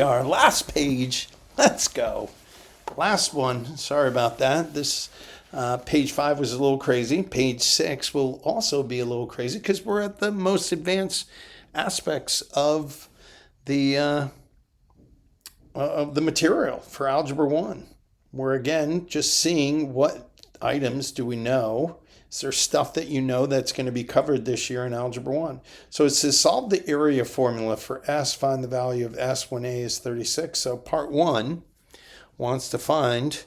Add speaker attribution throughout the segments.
Speaker 1: Our last page. Let's go. Last one. Sorry about that. This page 5 was a little crazy. Page 6 will also be a little crazy because we're at the most advanced aspects of the material for Algebra 1. We're again just seeing what items do we know. Is there stuff that you know that's going to be covered this year in Algebra 1? So it says solve the area formula for S, find the value of S when A is 36. So part 1 wants to find,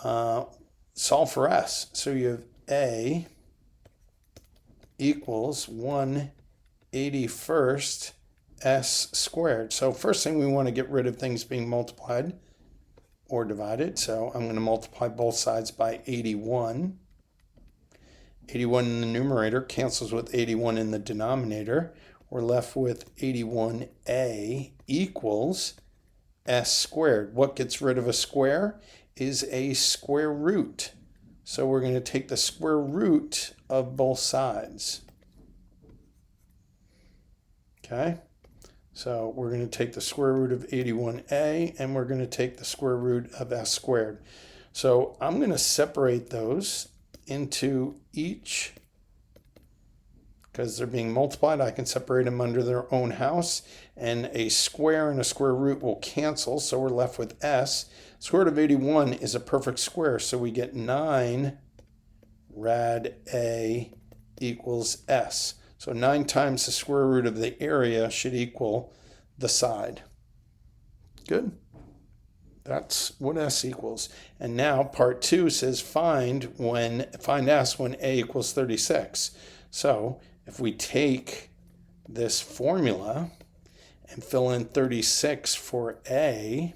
Speaker 1: solve for S. So you have A equals 1/81st S squared. So first thing we want to get rid of things being multiplied or divided. So I'm going to multiply both sides by 81. 81 in the numerator cancels with 81 in the denominator. We're left with 81a equals S squared. What gets rid of a square is a square root. So we're going to take the square root of both sides. Okay? So we're going to take the square root of 81a and we're going to take the square root of S squared. So I'm going to separate those into each, because they're being multiplied, I can separate them under their own house, and a square and a square root will cancel, so we're left with S. Square root of 81 is a perfect square, so we get 9 rad A equals S. So 9 times the square root of the area should equal the side. Good. That's what S equals. And now part 2 says find S when A equals 36. So if we take this formula and fill in 36 for A,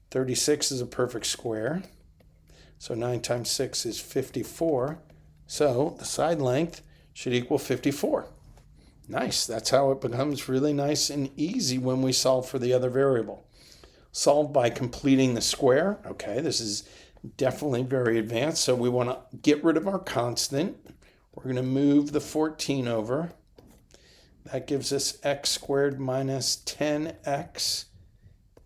Speaker 1: 36 is a perfect square. So 9 times 6 is 54. So the side length should equal 54. Nice. That's how it becomes really nice and easy when we solve for the other variable. Solve by completing the square. Okay, this is definitely very advanced. So we want to get rid of our constant. We're going to move the 14 over. That gives us x squared minus 10x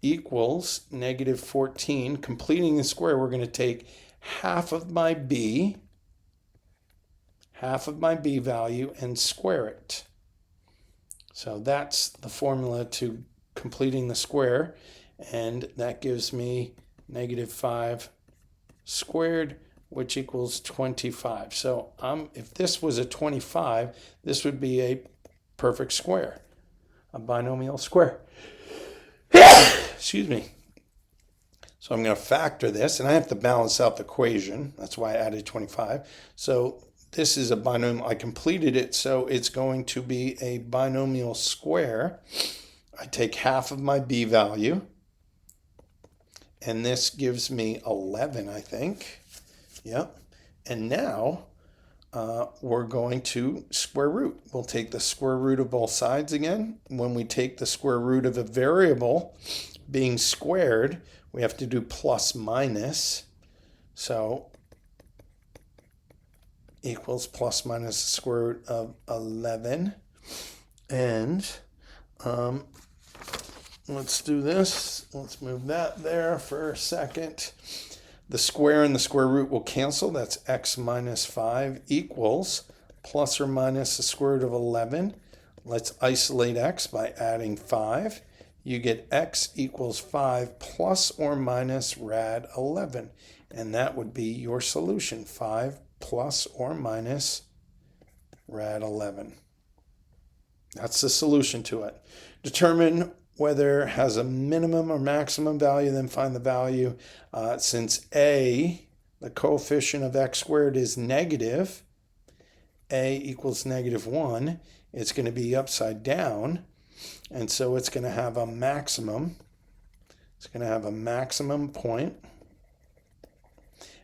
Speaker 1: equals negative 14. Completing the square, we're going to take half of my b value, and square it. So that's the formula to completing the square. And that gives me negative 5 squared, which equals 25. So if this was a 25, this would be a perfect square, a binomial square. Excuse me. So I'm going to factor this, and I have to balance out the equation. That's why I added 25. So this is a binomial. I completed it, so it's going to be a binomial square. I take half of my b value. And this gives me 11, I think. Yep. And now we're going to square root. We'll take the square root of both sides again. When we take the square root of a variable being squared, we have to do plus minus. So equals plus minus the square root of 11. And let's do this. Let's move that there for a second. The square and the square root will cancel. That's x minus 5 equals plus or minus the square root of 11. Let's isolate x by adding 5. You get x equals 5 plus or minus rad 11. And that would be your solution, 5 plus or minus rad 11. That's the solution to it. Determine whether it has a minimum or maximum value, then find the value. Since a, the coefficient of x squared, is negative, a equals negative 1, it's going to be upside down, and so it's going to have a maximum. It's going to have a maximum point,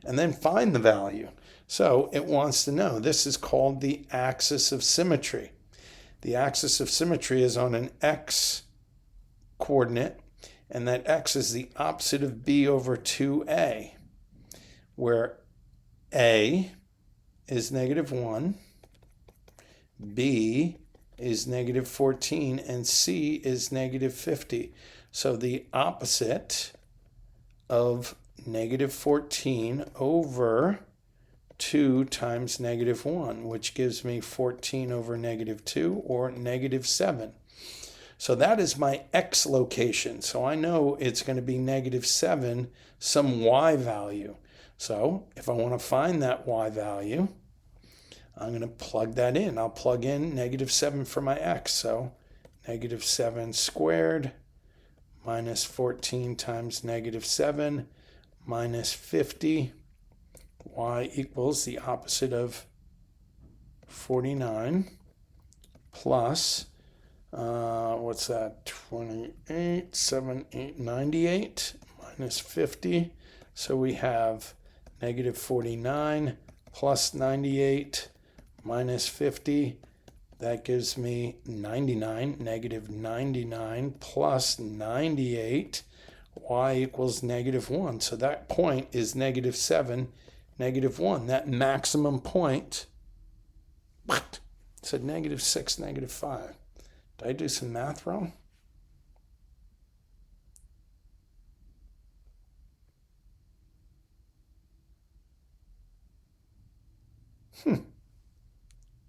Speaker 1: and then find the value. So it wants to know. This is called the axis of symmetry. The axis of symmetry is on an x coordinate, and that x is the opposite of b over 2a, where a is negative 1, b is negative 14 and C is negative 50. So the opposite of negative 14 over 2 times negative 1, which gives me 14 over negative 2, or negative 7. So that is my x location. So I know it's going to be negative 7, some y value. So if I want to find that y value, I'm going to plug that in. I'll plug in negative 7 for my x. So negative 7 squared minus 14 times negative 7 minus 50. Y equals the opposite of 49 plus, what's that, 28, 7, 8, 98 minus 50. So we have negative 49 plus 98 minus 50. That gives me 99, negative 99 plus 98. Y equals negative 1. So that point is negative 7, negative 1. That maximum point, what? It said negative 6, negative 5. Did I do some math wrong?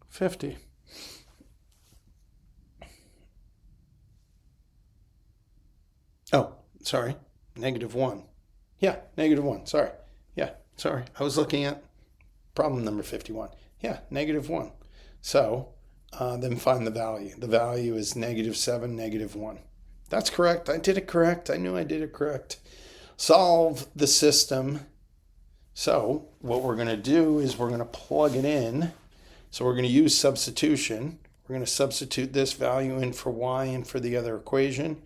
Speaker 1: 50. Oh, sorry. Negative 1. Yeah, negative 1. Sorry. Yeah, sorry. I was looking at problem number 51. Yeah, negative 1. So then find the value. The value is negative 7, negative 1. That's correct. I did it correct. I knew I did it correct. Solve the system. So what we're going to do is we're going to plug it in. So we're going to use substitution. We're going to substitute this value in for y and for the other equation.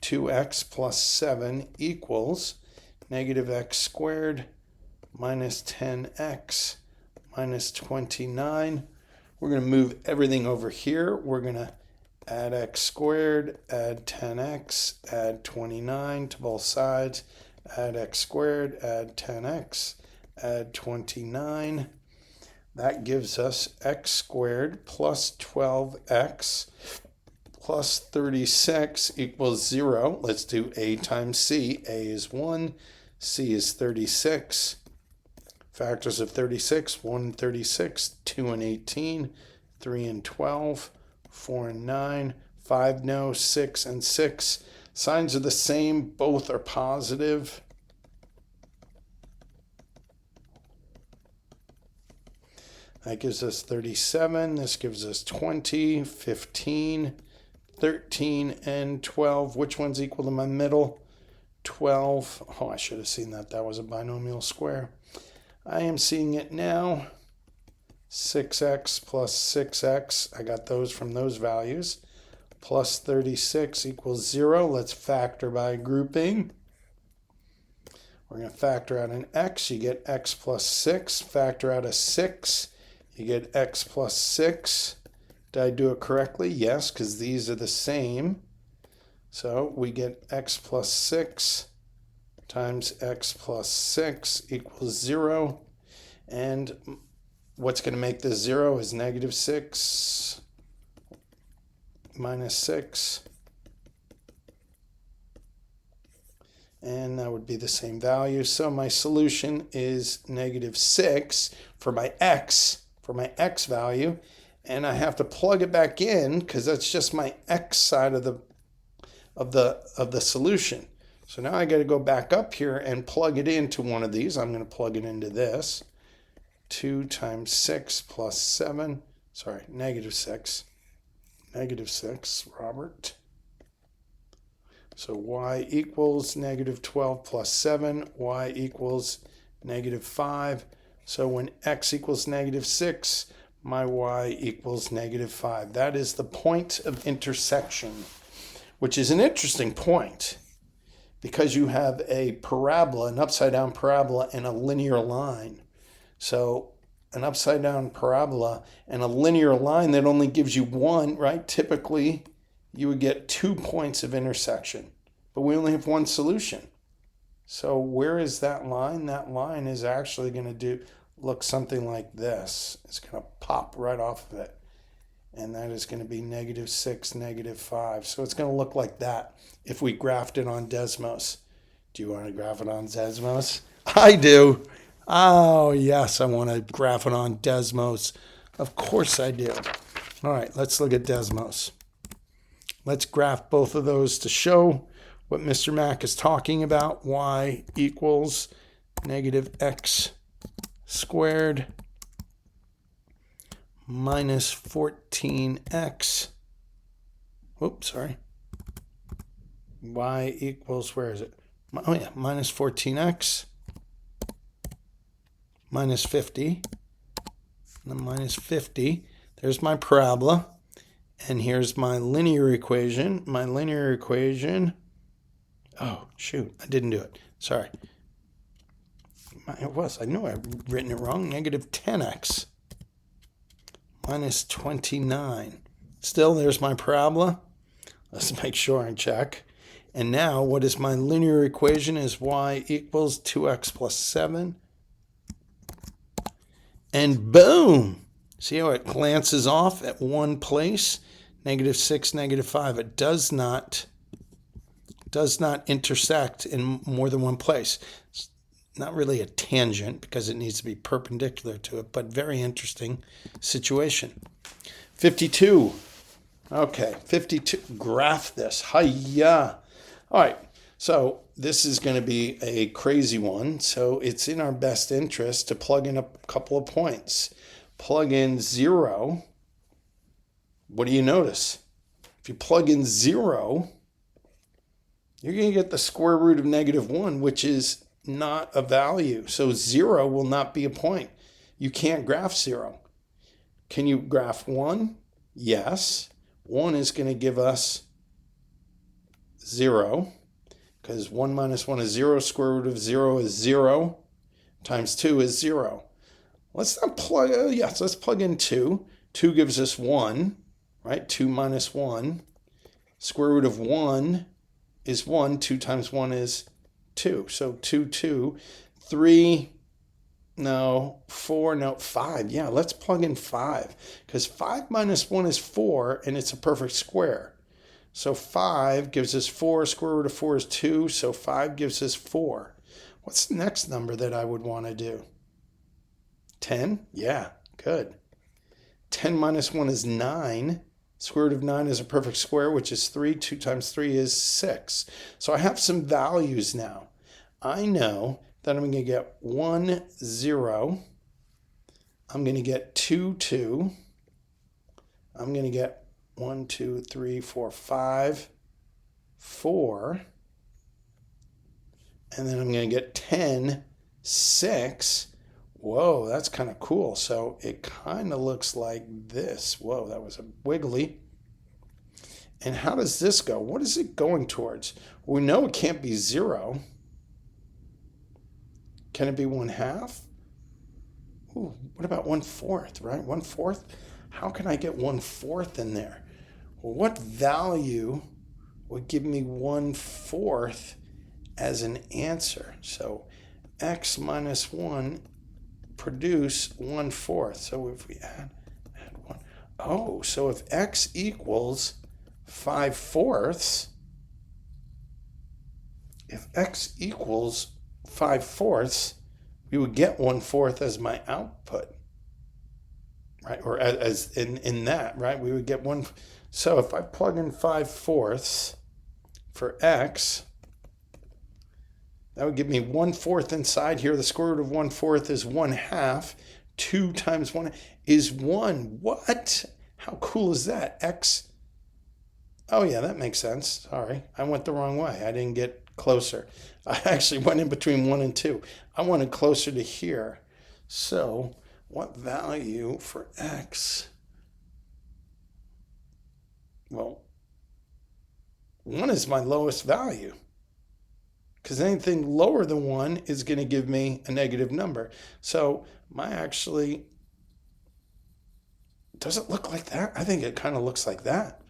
Speaker 1: 2x plus 7 equals negative x squared minus 10x minus 29. We're going to move everything over here. We're going to add x squared, add 10x, add 29 to both sides, add x squared, add 10x, add 29. That gives us x squared plus 12x plus 36 equals 0. Let's do a times c. A is 1, c is 36. Factors of 36, 1 and 36, 2 and 18, 3 and 12, 4 and 9, 5 no, 6 and 6. Signs are the same, both are positive. That gives us 37. This gives us 20, 15, 13, and 12. Which one's equal to my middle? 12. Oh, I should have seen that. That was a binomial square. I am seeing it now. 6x plus 6x. I got those from those values. Plus 36 equals 0. Let's factor by grouping. We're going to factor out an x. You get x plus 6. Factor out a 6. You get x plus 6. Did I do it correctly? Yes, because these are the same. So we get x plus 6 times x plus 6 equals 0. And what's going to make this 0 is negative 6 minus 6. And that would be the same value. So my solution is negative 6 for my x value. And I have to plug it back in because that's just my x side of the solution. So now I got to go back up here and plug it into one of these. I'm going to plug it into this. 2 times 6 plus 7. Sorry, negative 6. Negative 6, Robert. So y equals negative 12 plus 7. Y equals negative 5. So when x equals negative 6, my y equals negative 5. That is the point of intersection, which is an interesting point because you have a parabola, an upside down parabola, and a linear line. So an upside down parabola and a linear line that only gives you one, right? Typically, you would get 2 points of intersection, but we only have one solution. So where is that line? That line is actually going to look something like this. It's going to pop right off of it. And that is going to be -6, -5. So it's going to look like that if we graphed it on Desmos. Do you want to graph it on Desmos? I do. Oh, yes, I want to graph it on Desmos. Of course I do. All right, let's look at Desmos. Let's graph both of those to show what Mr. Mac is talking about. Y equals -x squared minus 14x. Oops, sorry. Y equals, where is it? Oh yeah, minus 14x minus 50. And then minus 50. There's my parabola. And here's my linear equation. My linear equation. Oh, shoot. I didn't do it. Sorry. It was. I knew I'd written it wrong. -10x minus 29. Still, there's my parabola. Let's make sure and check. And now, what is my linear equation? Is y equals 2x plus 7. And boom! See how it glances off at one place? -6, -5. It does not intersect in more than one place. It's not really a tangent because it needs to be perpendicular to it, but very interesting situation. 52. Okay, 52. Graph this. Hiya. All right, so this is going to be a crazy one. So it's in our best interest to plug in a couple of points. Plug in 0. What do you notice? If you plug in 0, you're going to get the square root of -1, which is not a value. So 0 will not be a point. You can't graph 0. Can you graph 1? Yes. 1 is going to give us 0, because 1 minus 1 is 0. Square root of 0 is 0. Times 2 is 0. Let's not plug, let's plug in 2. 2 gives us 1, right? 2 minus 1. Square root of 1 is 1. 2 times 1 is 2. So 2, 2. 3, no. 4, no. 5. Yeah, let's plug in 5. Because 5 minus 1 is 4, and it's a perfect square. So 5 gives us 4. Square root of 4 is 2. So 5 gives us 4. What's the next number that I would want to do? 10? Yeah, good. 10 minus 1 is 9. Square root of 9 is a perfect square, which is 3. 2 times 3 is 6. So I have some values now. I know that I'm going to get 1, 0. I'm going to get 2, 2. I'm going to get 1, 2, 3, 4, 5, 4. And then I'm going to get 10, 6. Whoa, that's kind of cool. So it kind of looks like this. Whoa, that was a wiggly. And how does this go? What is it going towards? We know it can't be 0. Can it be 1/2? Ooh, what about 1/4, right? 1/4? How can I get 1/4 in there? Well, what value would give me 1/4 as an answer? So x minus 1 produce 1/4. So if we add 1, oh, so if x equals 5/4, if x equals 5/4, we would get 1/4 as my output, right? Or as in that, right? We would get 1. So if I plug in 5/4 for x, that would give me 1/4 inside here. The square root of 1/4 is 1/2. 2 times 1 is 1. What? How cool is that? X. Oh, yeah, that makes sense. Sorry, I went the wrong way. I didn't get closer. I actually went in between 1 and 2. I wanted closer to here. So what value for x? Well, 1 is my lowest value, because anything lower than 1 is going to give me a negative number. So does it look like that? I think it kind of looks like that.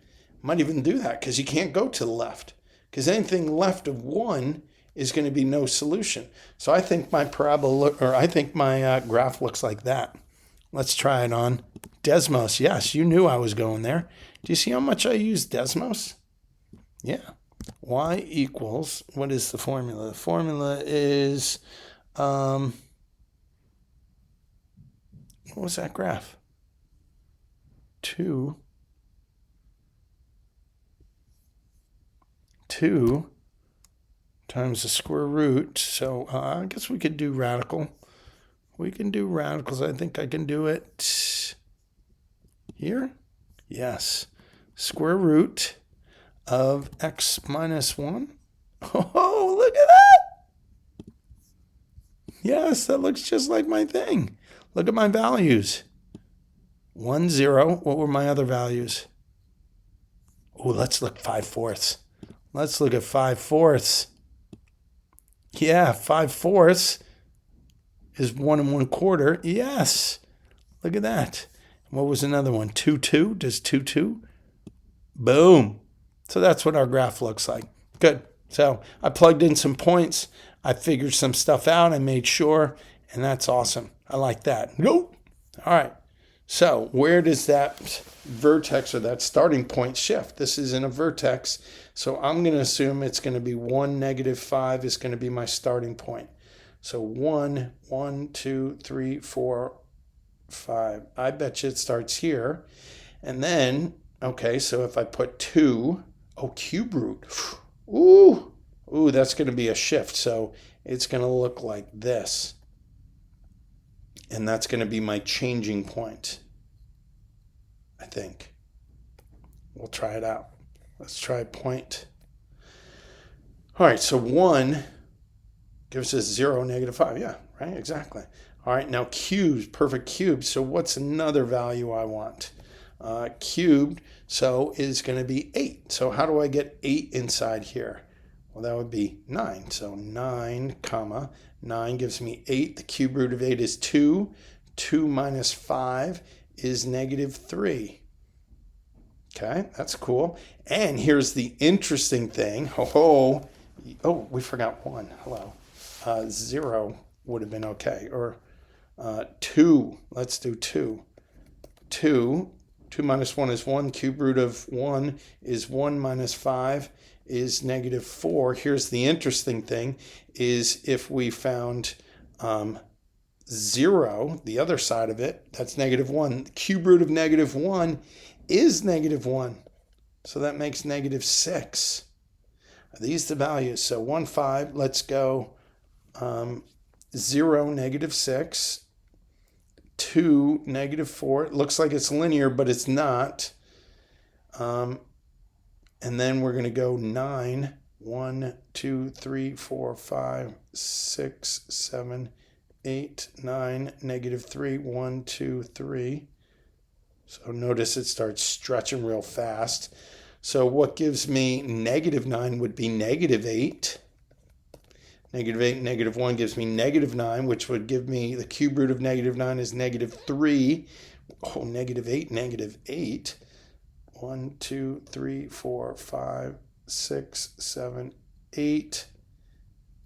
Speaker 1: Might even do that, because you can't go to the left, because anything left of 1 is going to be no solution. So I think my parabola, or I think my graph looks like that. Let's try it on Desmos. Yes, you knew I was going there. Do you see how much I use Desmos? Yeah. Y equals, what is the formula? The formula is, what was that graph? 2 times the square root. So I guess we could do radical. We can do radicals. I think I can do it here. Yes. Square root of x minus 1. Oh, look at that. Yes, that looks just like my thing. Look at my values. 1, 0. What were my other values? Oh, let's look 5/4. Let's look at 5/4. Yeah, 5/4 is 1 1/4. Yes. Look at that. What was another one? 2, 2. Does 2, 2? Boom. So that's what our graph looks like. Good. So I plugged in some points. I figured some stuff out. I made sure. And that's awesome. I like that. Nope. All right. So where does that vertex or that starting point shift? This is in a vertex. So I'm going to assume it's going to be 1, -5 is going to be my starting point. So 1, 1, 2, 3, 4, 5. I bet you it starts here. And then, okay, so if I put 2, oh, cube root. Ooh, that's going to be a shift. So it's going to look like this. And that's going to be my changing point, I think. We'll try it out. Let's try point. All right, so 1 gives us 0, -5. Yeah, right, exactly. All right, now cubes, perfect cubes. So what's another value I want? Cubed, so is going to be 8. So how do I get 8 inside here? Well, that would be 9. So 9, comma, 9 gives me 8. The cube root of 8 is 2. 2 minus 5 is -3. Okay, that's cool. And here's the interesting thing. Oh, we forgot 1. Hello. 0 would have been okay. Or 2. Let's do 2. 2 minus 1 is 1. Cube root of 1 is 1 minus 5 is -4. Here's the interesting thing is if we found 0, the other side of it, that's -1. The cube root of -1 is -1. So that makes -6. Are these the values? So 1, 5, let's go 0, -6. 2, -4. It looks like it's linear, but it's not. And then we're going to go 9. 1, 2, 3, 4, 5, 6, 7, 8, 9, -3. 1, 2, 3. So notice it starts stretching real fast. So what gives me -9 would be -8. -8, -1 gives me -9, which would give me the cube root of -9 is -3. Oh, -8, -8. 1, 2, 3, 4, 5, 6, 7, 8.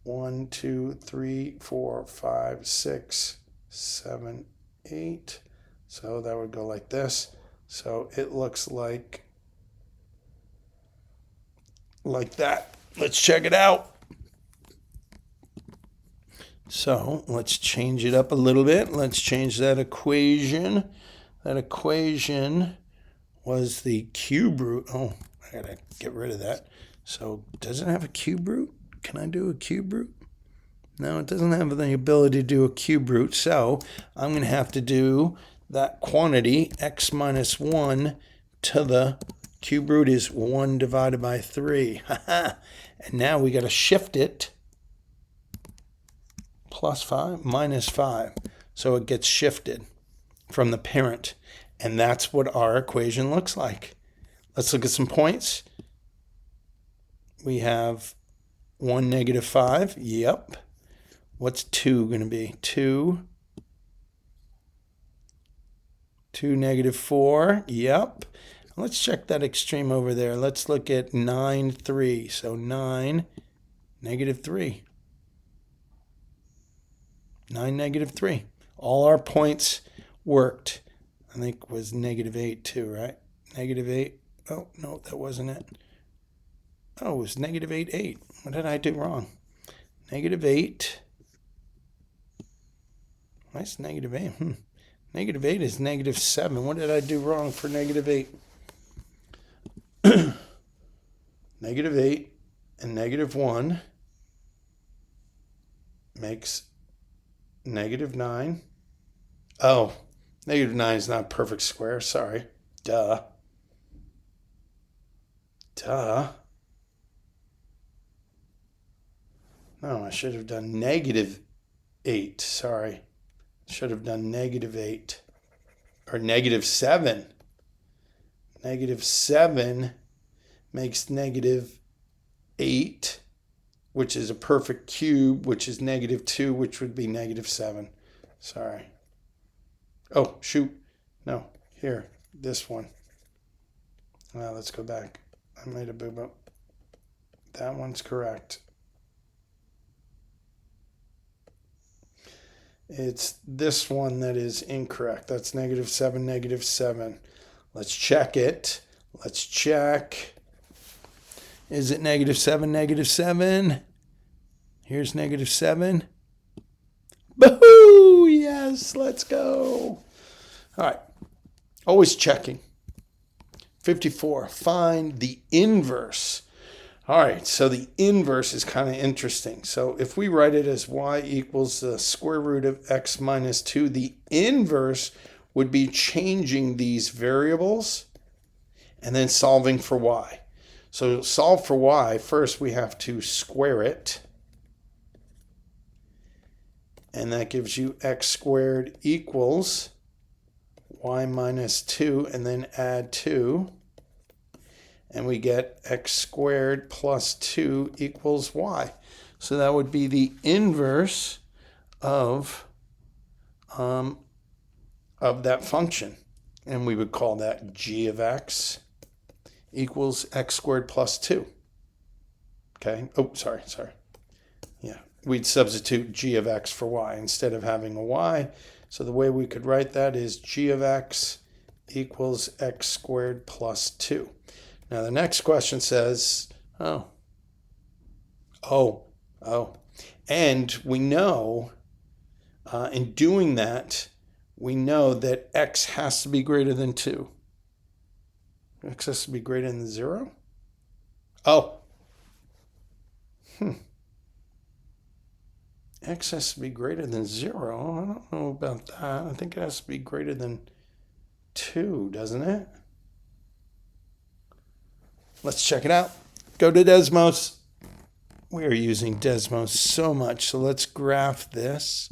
Speaker 1: 1, 2, 3, 4, 5, 6, 7, 8. So that would go like this. So it looks like that. Let's check it out. So let's change it up a little bit. Let's change that equation. That equation was the cube root. Oh, I gotta get rid of that. So does it have a cube root? Can I do a cube root? No, it doesn't have the ability to do a cube root. So I'm going to have to do that quantity, x minus 1 to the cube root is 1 divided by 3. And now we got to shift it. Plus 5, minus 5. So it gets shifted from the parent. And that's what our equation looks like. Let's look at some points. We have 1, -5. Yep. What's 2 going to be? 2, -4. Yep. Let's check that extreme over there. Let's look at 9, 3. So 9, -3. 9, -3. All our points worked, I think was -8 too, right? -8. Oh, no, that wasn't it. Oh, it was -8, 8. What did I do wrong? -8. Nice -8. -8 is -7. What did I do wrong for -8? -8 and -1 makes -9. Oh, -9 is not a perfect square. Sorry. Duh. No, I should have done -8. Sorry. Should have done -8 or -7. -7 makes -8, which is a perfect cube, which is -2, which would be -7. Sorry. Oh, shoot. No, here, this one. Well, let's go back. I made a boo-boo. That one's correct. It's this one that is incorrect. That's -7, -7. Let's check it. Let's check. Is it -7, -7? Here's -7. Boo! Yes, let's go. All right. Always checking. 54. Find the inverse. All right, so the inverse is kind of interesting. So if we write it as y equals the square root of x minus 2, the inverse would be changing these variables and then solving for y. So to solve for y, first we have to square it. And that gives you x squared equals y minus 2, and then add 2. And we get x squared plus 2 equals y. So that would be the inverse of that function. And we would call that g of x equals x squared plus 2. Okay. Oh, sorry. Yeah. We'd substitute g of x for y instead of having a y. So the way we could write that is g of x equals x squared plus 2. Now the next question says, and we know, in doing that, we know that x has to be greater than 2. X has to be greater than 0? X has to be greater than 0. I don't know about that. I think it has to be greater than 2, doesn't it? Let's check it out. Go to Desmos. We are using Desmos so much, so let's graph this.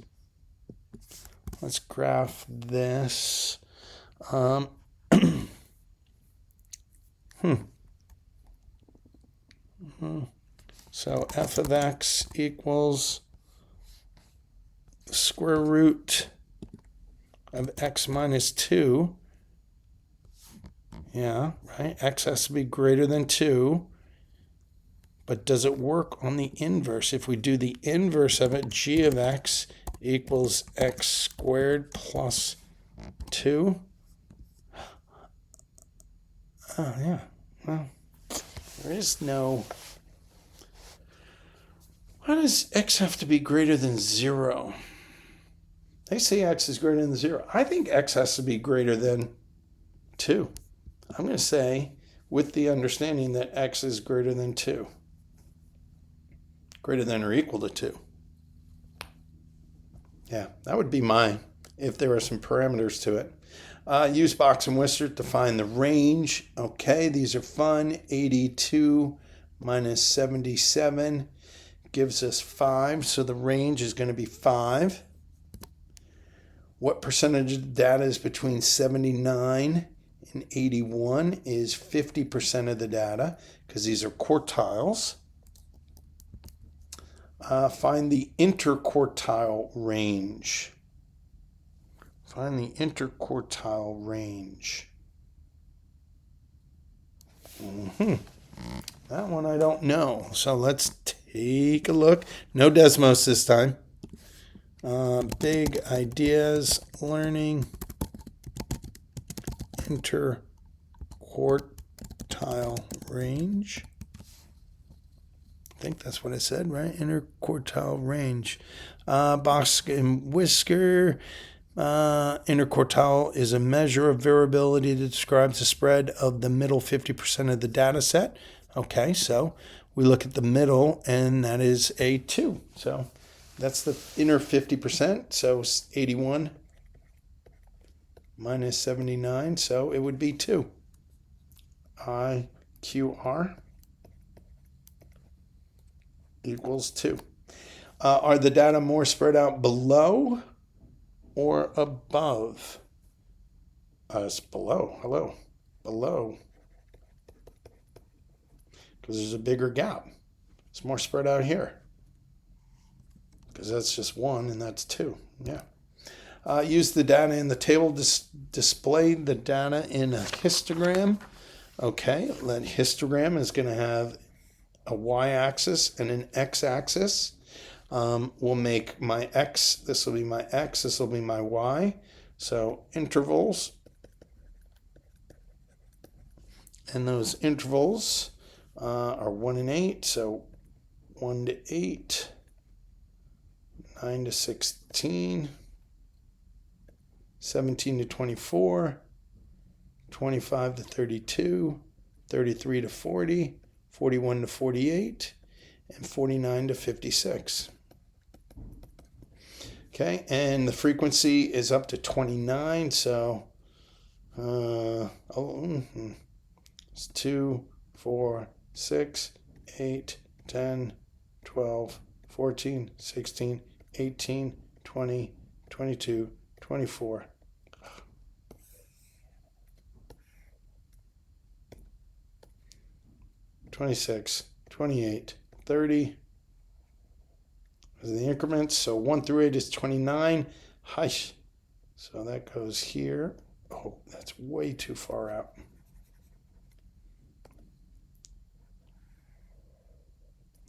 Speaker 1: So f of x equals the square root of x minus 2. Yeah, right? X has to be greater than 2. But does it work on the inverse? If we do the inverse of it, g of x equals x squared plus 2. Oh, yeah. Well, there is no... Why does x have to be greater than 0? They say x is greater than 0. I think x has to be greater than 2. I'm going to say, with the understanding that x is greater than 2. Greater than or equal to 2. Yeah, that would be mine if there were some parameters to it. Use box and whisker to find the range. Okay, these are fun. 82 minus 77 gives us 5, so the range is going to be 5. What percentage of the data is between 79 and 81 is 50% of the data, because these are quartiles. Find the interquartile range. Find the interquartile range. That one I don't know. So let's take a look. No Desmos this time. Big ideas, learning. interquartile range. I think that's what I said, right? Interquartile range. Box and whisker. Interquartile is a measure of variability that describes the spread of the middle 50% of the data set. Okay, so we look at the middle, and that is a 2. So that's the inner 50%. So 81 minus 79. So it would be 2. IQR equals 2. Are the data more spread out below or above? It's below. Hello. Below. Because there's a bigger gap. It's more spread out here. Because that's just 1 and that's 2. Yeah. Use the data in the table to display the data in a histogram. Okay, that histogram is going to have a y-axis and an x-axis. We'll make my x, this will be my x, this will be my y. So intervals. And those intervals are 1 and 8. So 1 to 8, 9 to 16, 17 to 24, 25 to 32, 33 to 40, 41 to 48, and 49 to 56. Okay, and the frequency is up to 29, so it's 2, 4, 6, 8, 10, 12, 14, 16, 18, 20, 22, 24. 26, 28, 30. Those are the increments. So 1 through 8 is 29. Hush. So that goes here. Oh, that's way too far out.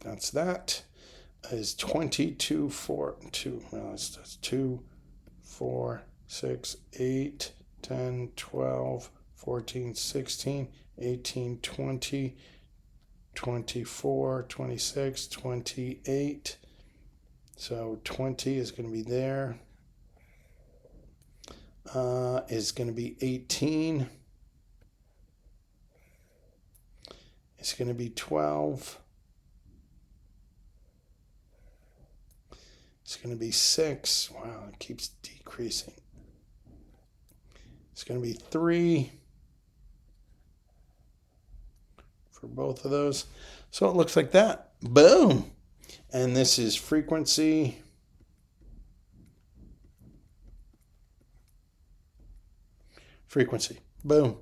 Speaker 1: That's that. Is 22, 4, 2. Well, that's 2, 4, 6, 8, 10, 12, 14, 16, 18, 20, 24, 26, 28. So 20 is going to be there. Is going to be 18. It's going to be 12. It's going to be 6. Wow, it keeps decreasing. It's going to be 3 for both of those. So it looks like that. Boom. And this is frequency. Frequency. Boom.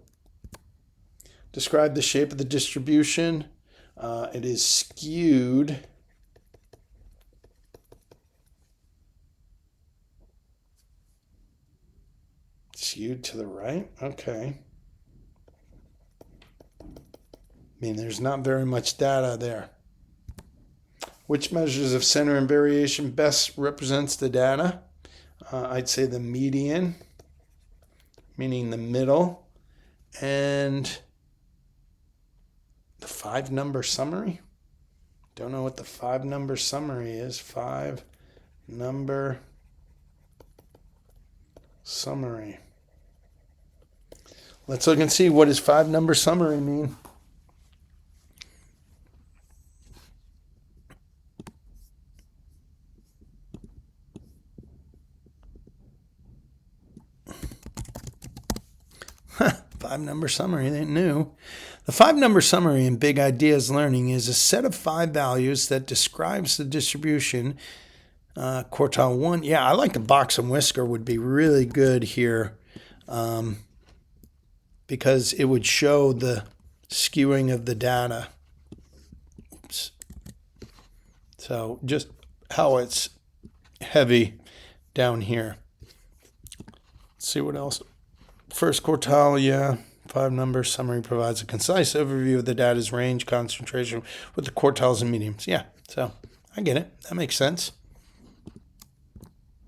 Speaker 1: Describe the shape of the distribution. It is skewed. Skewed to the right. Okay. I mean, there's not very much data there. Which measures of center and variation best represents the data? I'd say the median, meaning the middle, and the 5-number summary. Don't know what the 5-number summary is. 5-number summary. Let's look and see, what does 5-number summary mean? Five-number summary, they knew. The 5-number summary in Big Ideas Learning is a set of 5 values that describes the distribution. Quartile 1. Yeah, I like the box and whisker would be really good here because it would show the skewing of the data. Oops. So just how it's heavy down here. Let's see what else. First quartile, yeah. 5-number summary provides a concise overview of the data's range concentration with the quartiles and medians. Yeah, so I get it. That makes sense.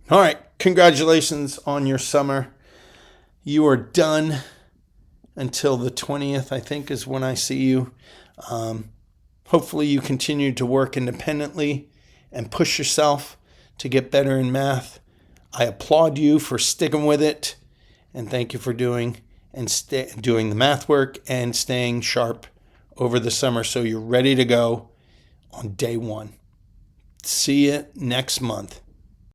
Speaker 1: All right, congratulations on your summer. You are done. until the 20th, I think, is when I see you. Hopefully you continue to work independently and push yourself to get better in math. I applaud you for sticking with it, and thank you for doing the math work and staying sharp over the summer so you're ready to go on day one. See you next month.